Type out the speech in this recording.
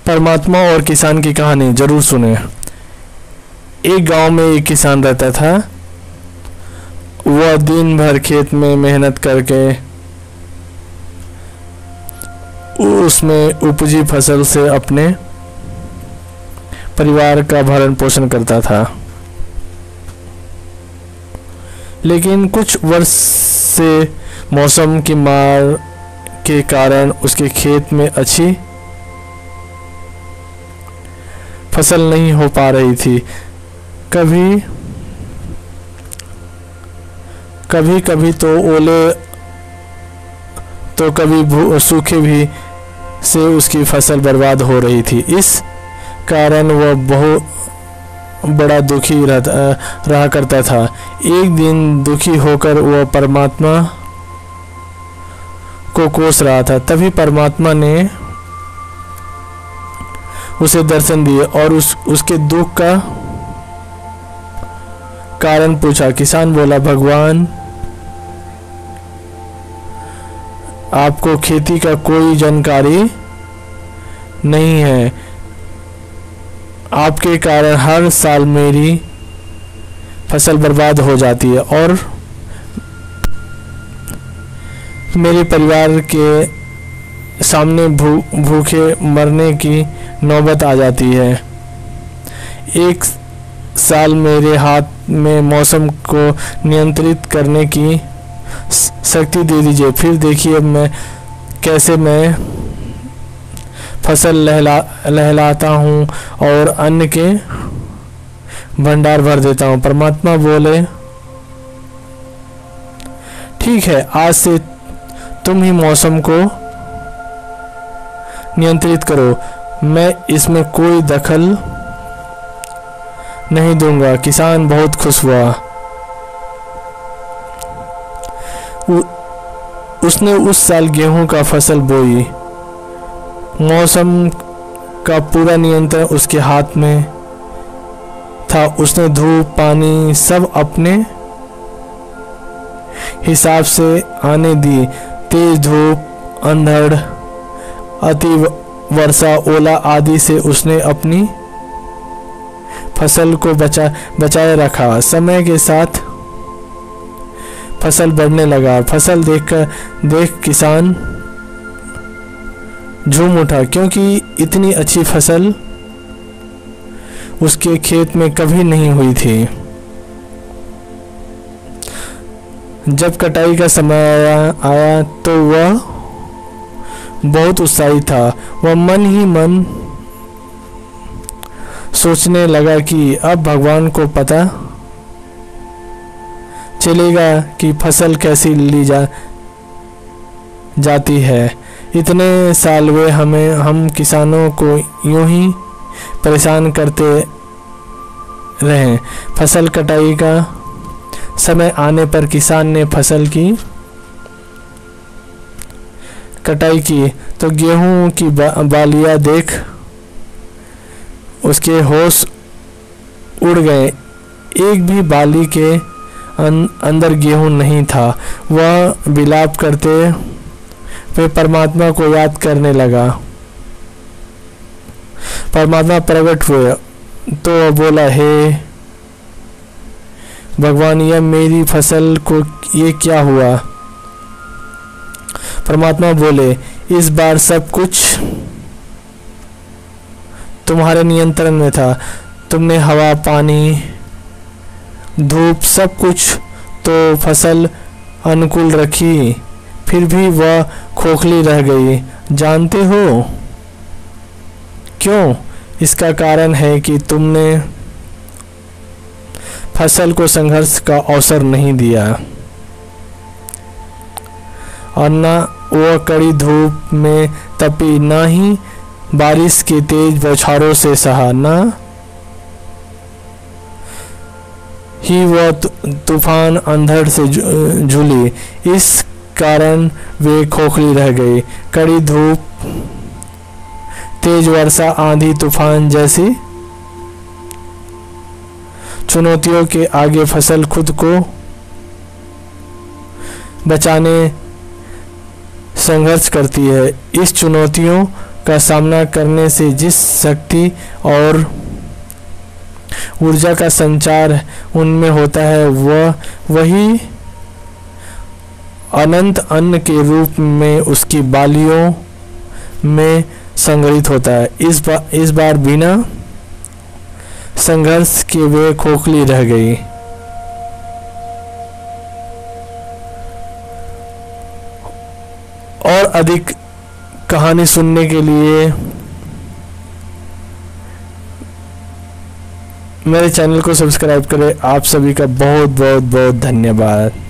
परमात्मा और किसान की कहानी जरूर सुने। एक गांव में एक किसान रहता था। वह दिन भर खेत में मेहनत करके उसमें उपजी फसल से अपने परिवार का भरण पोषण करता था। लेकिन कुछ वर्ष से मौसम की मार के कारण उसके खेत में अच्छी फसल नहीं हो पा रही थी। कभी तो ओले तो कभी सूखे भी से उसकी फसल बर्बाद हो रही थी। इस कारण वह बहुत बड़ा दुखी रहा करता था। एक दिन दुखी होकर वह परमात्मा को कोस रहा था। तभी परमात्मा ने उसे दर्शन दिए और उसके दुख का कारण पूछा। किसान बोला, भगवान, आपको खेती का कोई जानकारी नहीं है। आपके कारण हर साल मेरी फसल बर्बाद हो जाती है और मेरे परिवार के सामने भूखे मरने की नौबत आ जाती है। एक साल मेरे हाथ में मौसम को नियंत्रित करने की शक्ति दे दीजिए, फिर देखिए कैसे मैं फसल लहलाता हूँ और अन्न के भंडार भर देता हूँ। परमात्मा बोले, ठीक है, आज से तुम ही मौसम को नियंत्रित करो, मैं इसमें कोई दखल नहीं दूंगा। किसान बहुत खुश हुआ। उसने उस साल गेहूं का फसल बोई। मौसम का पूरा नियंत्रण उसके हाथ में था। उसने धूप पानी सब अपने हिसाब से आने दी। तेज धूप, अंधड़, अति वर्षा, ओला आदि से उसने अपनी फसल को बचाए रखा। समय के साथ फसल बढ़ने लगा। फसल देख किसान झूम उठा, क्योंकि इतनी अच्छी फसल उसके खेत में कभी नहीं हुई थी। जब कटाई का समय आया तो वह बहुत उत्साहित था। वह मन ही मन सोचने लगा कि अब भगवान को पता चलेगा कि फसल कैसी ली जाती है। इतने साल वे हम किसानों को यूं ही परेशान करते रहे। फसल कटाई का समय आने पर किसान ने फसल की कटाई की तो गेहूं की बालियां देख उसके होश उड़ गए। एक भी बाली के अंदर गेहूं नहीं था। वह विलाप करते हुए परमात्मा को याद करने लगा। परमात्मा प्रकट हुए तो बोला, हे भगवान, यह मेरी फसल को ये क्या हुआ? परमात्मा बोले, इस बार सब कुछ तुम्हारे नियंत्रण में था। तुमने हवा, पानी, धूप सब कुछ तो फसल अनुकूल रखी, फिर भी वह खोखली रह गई। जानते हो क्यों? इसका कारण है कि तुमने फसल को संघर्ष का अवसर नहीं दिया और न वह कड़ी धूप में तपी, न ही बारिश के तेज बौछारों से सहा, न ही वह तूफान अंधड़ से झूली। इस कारण वे खोखली रह गई। कड़ी धूप, तेज वर्षा, आंधी तूफान जैसी चुनौतियों के आगे फसल खुद को बचाने संघर्ष करती है। इस चुनौतियों का सामना करने से जिस शक्ति और ऊर्जा का संचार उनमें होता है वही अनंत अन्न के रूप में उसकी बालियों में संग्रहित होता है। इस बार बिना संघर्ष के वे खोखली रह गई। और अधिक कहानी सुनने के लिए मेरे चैनल को सब्सक्राइब करें। आप सभी का बहुत बहुत बहुत धन्यवाद।